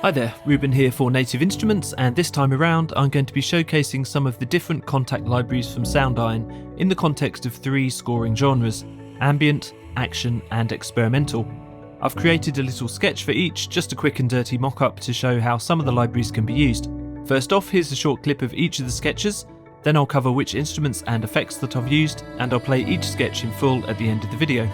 Hi there, Reuben here for Native Instruments, and this time around I'm going to be showcasing some of the different Kontakt libraries from Soundiron in the context of three scoring genres: Ambient, Action and Experimental. I've created a little sketch for each, just a quick and dirty mock-up to show how some of the libraries can be used. First off, here's a short clip of each of the sketches, then I'll cover which instruments and effects that I've used, and I'll play each sketch in full at the end of the video.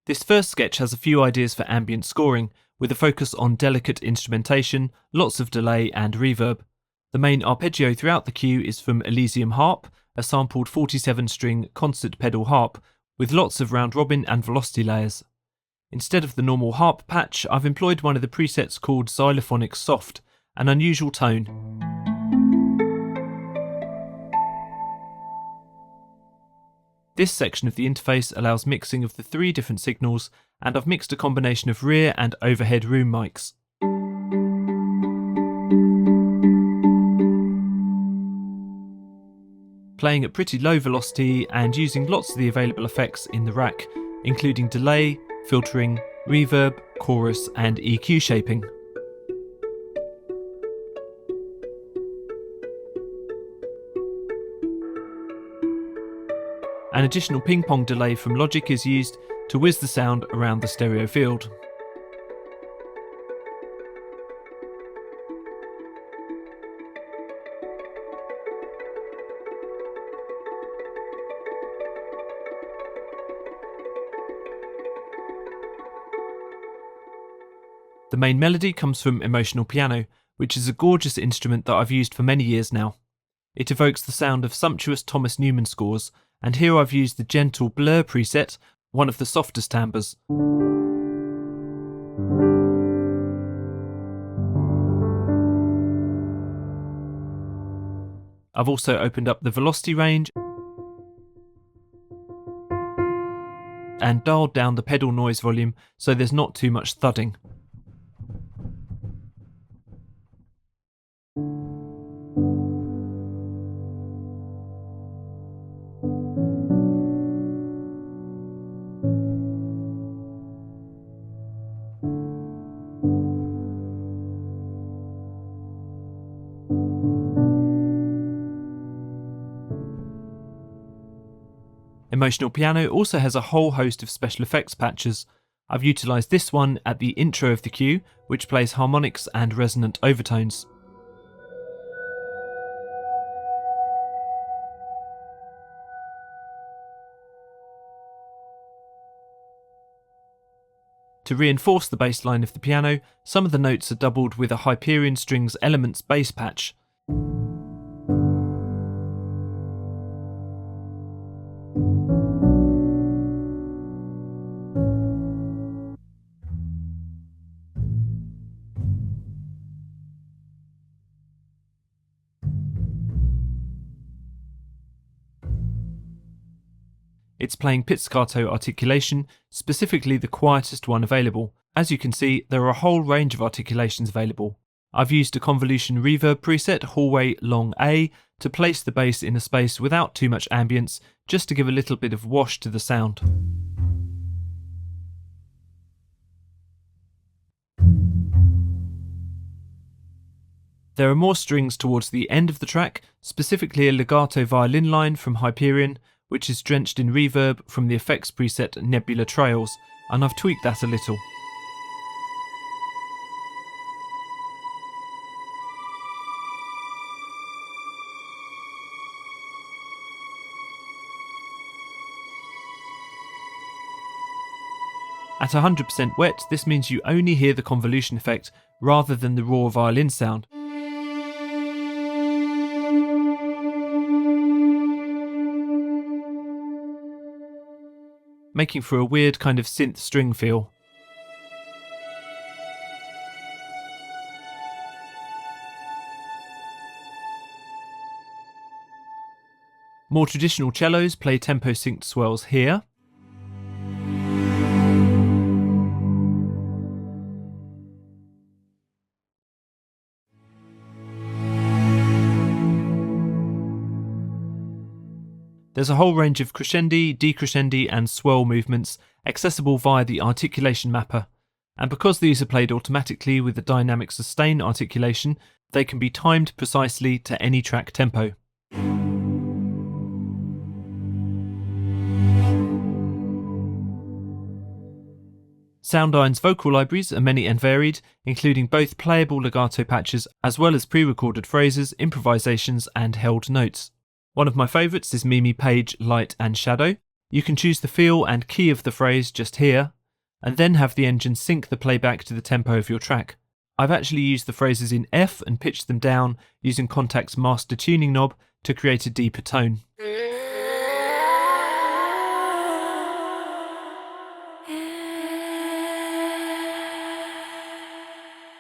This first sketch has a few ideas for ambient scoring, with a focus on delicate instrumentation, lots of delay and reverb. The main arpeggio throughout the cue is from Elysium Harp, a sampled 47-string concert pedal harp, with lots of round robin and velocity layers. Instead of the normal harp patch, I've employed one of the presets called Xylophonic Soft, an unusual tone. This section of the interface allows mixing of the three different signals, and I've mixed a combination of rear and overhead room mics. Playing at pretty low velocity and using lots of the available effects in the rack, including delay, filtering, reverb, chorus and EQ shaping. An additional ping-pong delay from Logic is used to whiz the sound around the stereo field. The main melody comes from Emotional Piano, which is a gorgeous instrument that I've used for many years now. It evokes the sound of sumptuous Thomas Newman scores, and here I've used the gentle blur preset, one of the softest timbres. I've also opened up the velocity range and dialed down the pedal noise volume so there's not too much thudding. Emotional Piano also has a whole host of special effects patches. I've utilised this one at the intro of the cue, which plays harmonics and resonant overtones. To reinforce the bass line of the piano, some of the notes are doubled with a Hyperion Strings Elements bass patch. It's playing pizzicato articulation, specifically the quietest one available. As you can see, there are a whole range of articulations available. I've used a convolution reverb preset, hallway long A, to place the bass in a space without too much ambience, just to give a little bit of wash to the sound. There are more strings towards the end of the track, specifically a legato violin line from Hyperion, which is drenched in reverb from the effects preset Nebula Trails, and I've tweaked that a little. At 100% wet, this means you only hear the convolution effect rather than the raw violin sound. making for a weird kind of synth string feel. More traditional cellos play tempo synced swells here. There's a whole range of crescendi, decrescendi and swell movements accessible via the articulation mapper, and because these are played automatically with the dynamic sustain articulation, they can be timed precisely to any track tempo. Soundiron's vocal libraries are many and varied, including both playable legato patches as well as pre-recorded phrases, improvisations and held notes. One of my favourites is Mimi Page Light and Shadow. You can choose the feel and key of the phrase just here, and then have the engine sync the playback to the tempo of your track. I've actually used the phrases in F and pitched them down using Kontact's master tuning knob to create a deeper tone.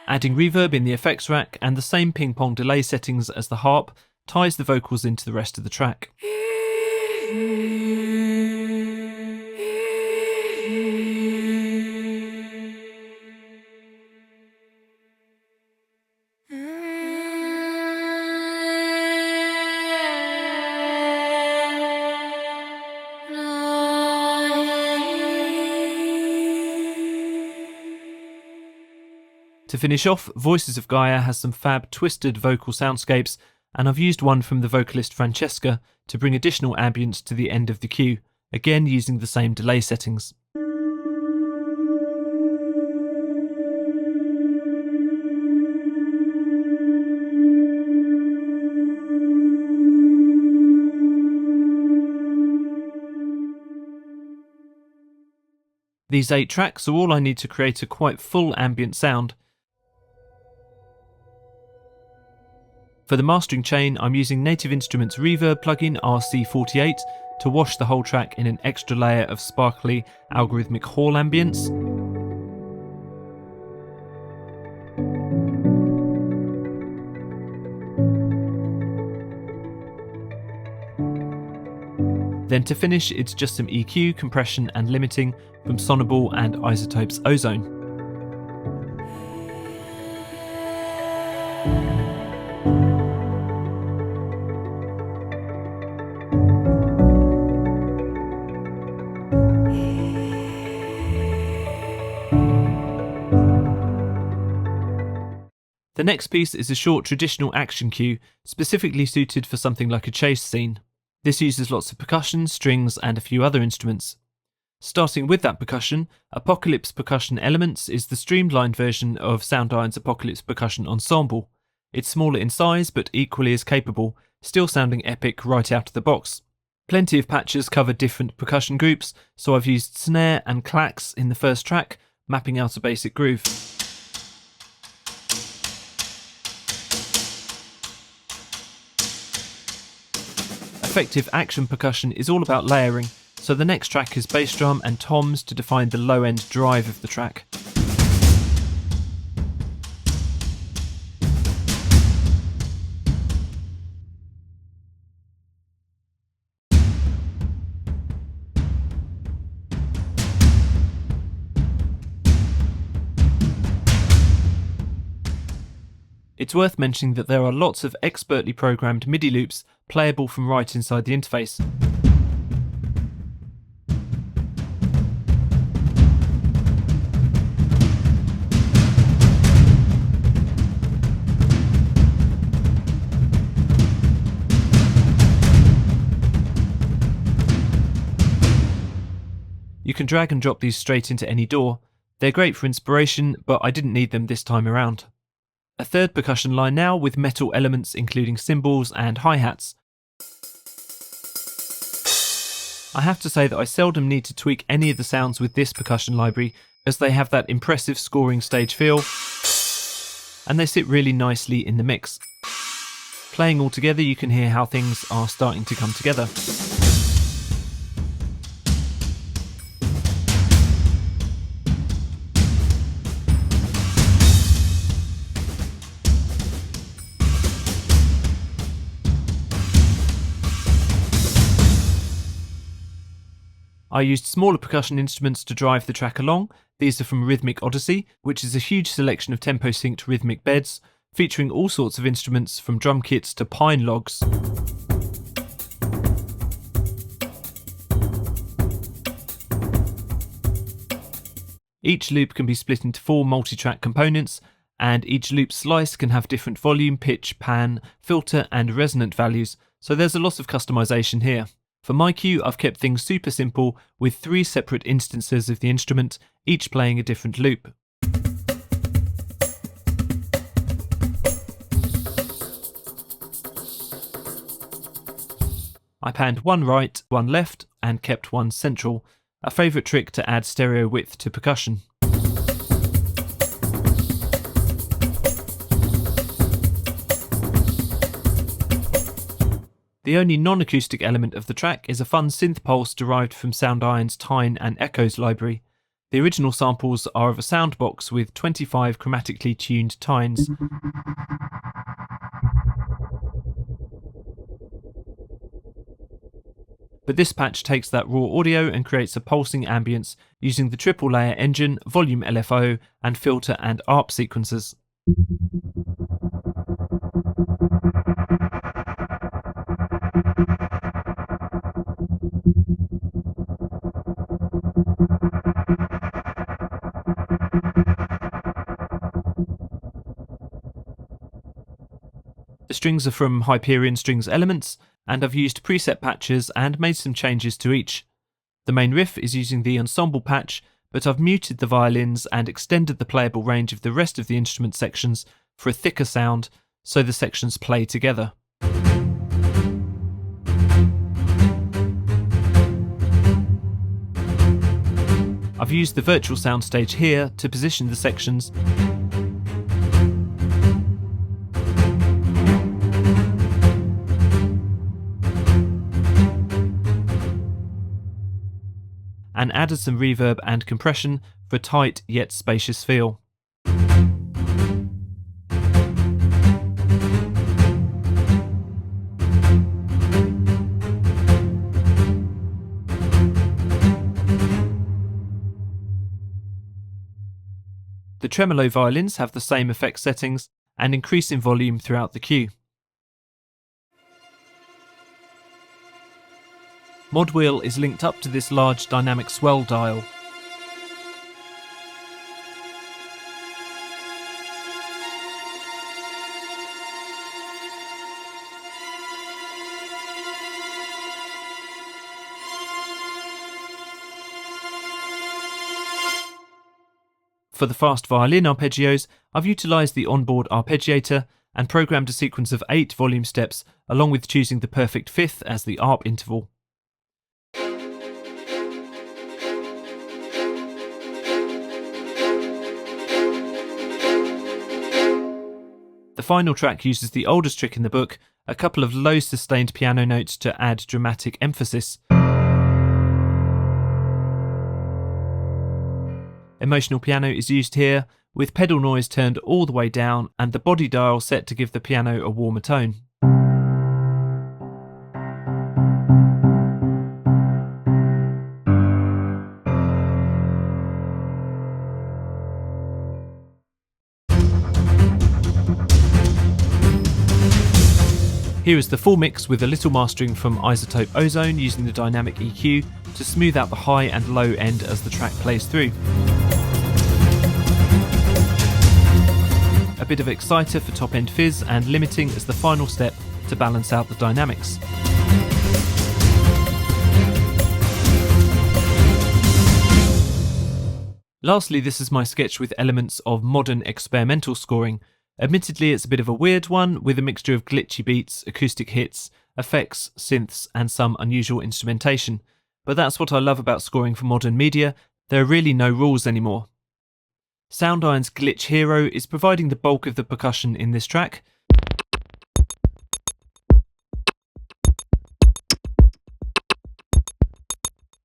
Adding reverb in the effects rack and the same ping-pong delay settings as the harp ties the vocals into the rest of the track. To finish off, Voices of Gaia has some fab twisted vocal soundscapes, and I've used one from the vocalist Francesca to bring additional ambience to the end of the cue, again using the same delay settings. These 8 tracks are all I need to create a quite full ambient sound. For the mastering chain, I'm using Native Instruments Reverb plugin RC48 to wash the whole track in an extra layer of sparkly algorithmic hall ambience. Then to finish, it's just some EQ, compression and limiting from Sonable and Isotope's Ozone. The next piece is a short traditional action cue, specifically suited for something like a chase scene. This uses lots of percussion, strings and a few other instruments. Starting with that percussion, Apocalypse Percussion Elements is the streamlined version of Soundiron's Apocalypse Percussion Ensemble. It's smaller in size but equally as capable, still sounding epic right out of the box. Plenty of patches cover different percussion groups, so I've used snare and clacks in the first track, mapping out a basic groove. Effective action percussion is all about layering, so the next track is bass drum and toms to define the low end drive of the track. It's worth mentioning that there are lots of expertly programmed MIDI loops playable from right inside the interface. You can drag and drop these straight into any DAW. They're great for inspiration, but I didn't need them this time around. A third percussion line now with metal elements including cymbals and hi-hats. I have to say that I seldom need to tweak any of the sounds with this percussion library, as they have that impressive scoring stage feel, and they sit really nicely in the mix. Playing all together, you can hear how things are starting to come together. I used smaller percussion instruments to drive the track along. These are from Rhythmic Odyssey, which is a huge selection of tempo-synced rhythmic beds, featuring all sorts of instruments from drum kits to pine logs. Each loop can be split into 4 multi-track components, and each loop slice can have different volume, pitch, pan, filter and resonant values, so there's a lot of customization here. For my cue, I've kept things super simple with 3 separate instances of the instrument, each playing a different loop. I panned 1 right, 1 left, and kept 1 central, a favourite trick to add stereo width to percussion. The only non-acoustic element of the track is a fun synth pulse derived from Soundiron's Tine and Echoes library. The original samples are of a sound box with 25 chromatically tuned tines. But this patch takes that raw audio and creates a pulsing ambience using the triple layer engine, volume LFO, and filter and ARP sequencers. The strings are from Hyperion Strings Elements, and I've used preset patches and made some changes to each. The main riff is using the ensemble patch, but I've muted the violins and extended the playable range of the rest of the instrument sections for a thicker sound, so the sections play together. I've used the virtual soundstage here to position the sections and added some reverb and compression for a tight yet spacious feel. The tremolo violins have the same effect settings and increase in volume throughout the cue. Mod Wheel is linked up to this large dynamic swell dial. For the fast violin arpeggios, I've utilised the onboard arpeggiator and programmed a sequence of 8 volume steps, along with choosing the perfect 5th as the ARP interval. The final track uses the oldest trick in the book, a couple of low sustained piano notes to add dramatic emphasis. Emotional piano is used here, with pedal noise turned all the way down and the body dial set to give the piano a warmer tone. Here is the full mix with a little mastering from Isotope Ozone using the dynamic EQ to smooth out the high and low end as the track plays through. A bit of exciter for top end fizz and limiting as the final step to balance out the dynamics. Lastly, this is my sketch with elements of modern experimental scoring. Admittedly, it's a bit of a weird one, with a mixture of glitchy beats, acoustic hits, effects, synths, and some unusual instrumentation. But that's what I love about scoring for modern media, there are really no rules anymore. Soundiron's Glitch Hero is providing the bulk of the percussion in this track.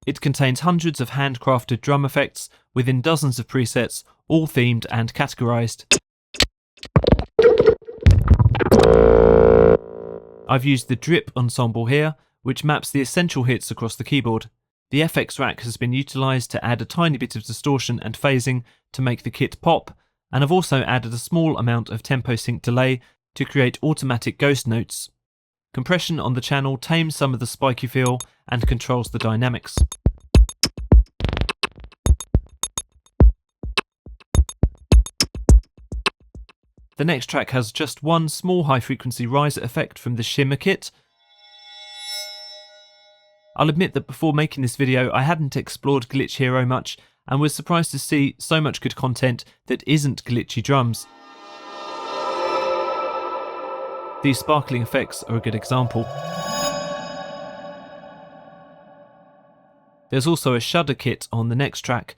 It contains hundreds of handcrafted drum effects within dozens of presets, all themed and categorized. I've used the Drip ensemble here, which maps the essential hits across the keyboard. The FX rack has been utilised to add a tiny bit of distortion and phasing to make the kit pop, and I've also added a small amount of tempo sync delay to create automatic ghost notes. Compression on the channel tames some of the spiky feel and controls the dynamics. The next track has just one small high frequency riser effect from the Shimmer kit. I'll admit that before making this video I hadn't explored Glitch Hero much and was surprised to see so much good content that isn't glitchy drums. These sparkling effects are a good example. There's also a shudder kit on the next track.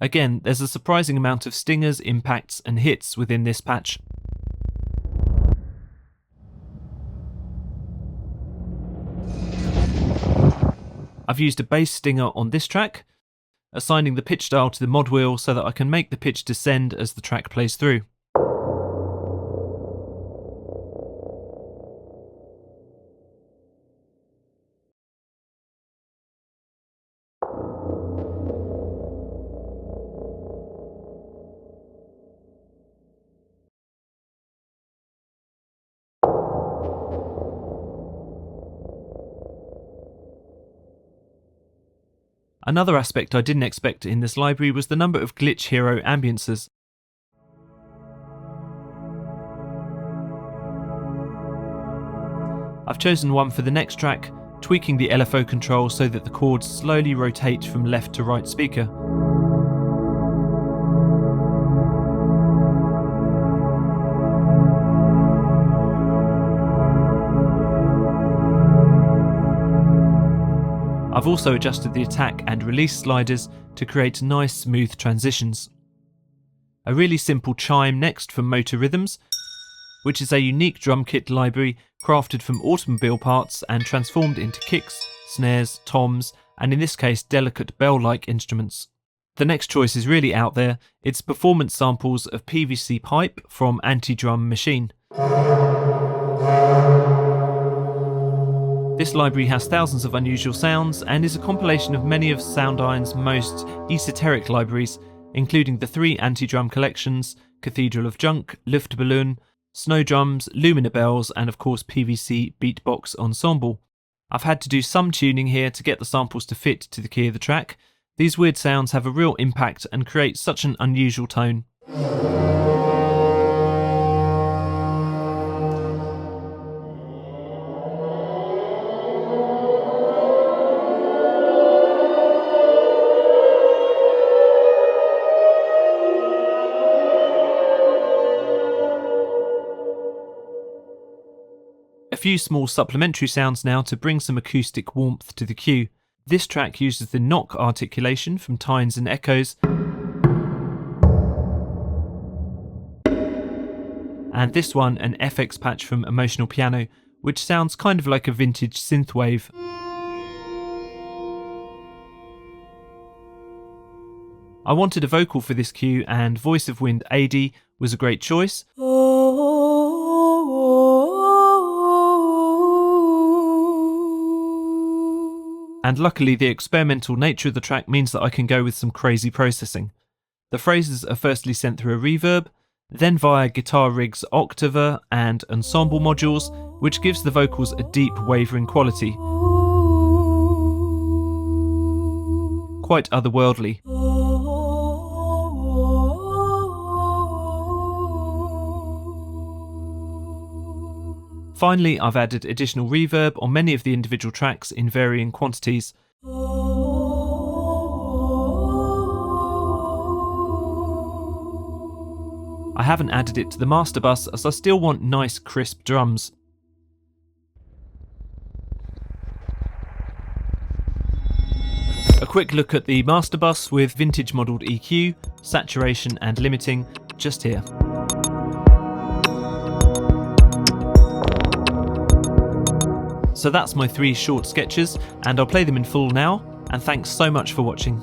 Again, there's a surprising amount of stingers, impacts and hits within this patch. I've used a bass stinger on this track, assigning the pitch dial to the mod wheel so that I can make the pitch descend as the track plays through. Another aspect I didn't expect in this library was the number of Glitch Hero ambiances. I've chosen one for the next track, tweaking the LFO control so that the chords slowly rotate from left to right speaker. I've also adjusted the attack and release sliders to create nice smooth transitions. A really simple chime next from Motor Rhythms, which is a unique drum kit library crafted from automobile parts and transformed into kicks, snares, toms, and in this case delicate bell-like instruments. The next choice is really out there. It's performance samples of PVC pipe from Anti-Drum Machine. This library has thousands of unusual sounds and is a compilation of many of Soundiron's most esoteric libraries, including the 3 anti-drum collections, Cathedral of Junk, Luftballon, Snow Drums, Lumina Bells, and of course PVC Beatbox Ensemble. I've had to do some tuning here to get the samples to fit to the key of the track. These weird sounds have a real impact and create such an unusual tone. A few small supplementary sounds now to bring some acoustic warmth to the cue. This track uses the knock articulation from Tines and Echoes, and this one an FX patch from Emotional Piano, which sounds kind of like a vintage synthwave. I wanted a vocal for this cue and Voice of Wind 80 was a great choice. And luckily the experimental nature of the track means that I can go with some crazy processing. The phrases are firstly sent through a reverb, then via Guitar Rig's Octaver and ensemble modules, which gives the vocals a deep wavering quality. Quite otherworldly. Finally, I've added additional reverb on many of the individual tracks in varying quantities. I haven't added it to the master bus as I still want nice crisp drums. A quick look at the master bus with vintage modelled EQ, saturation and limiting just here. So that's my 3 short sketches, and I'll play them in full now, and thanks so much for watching.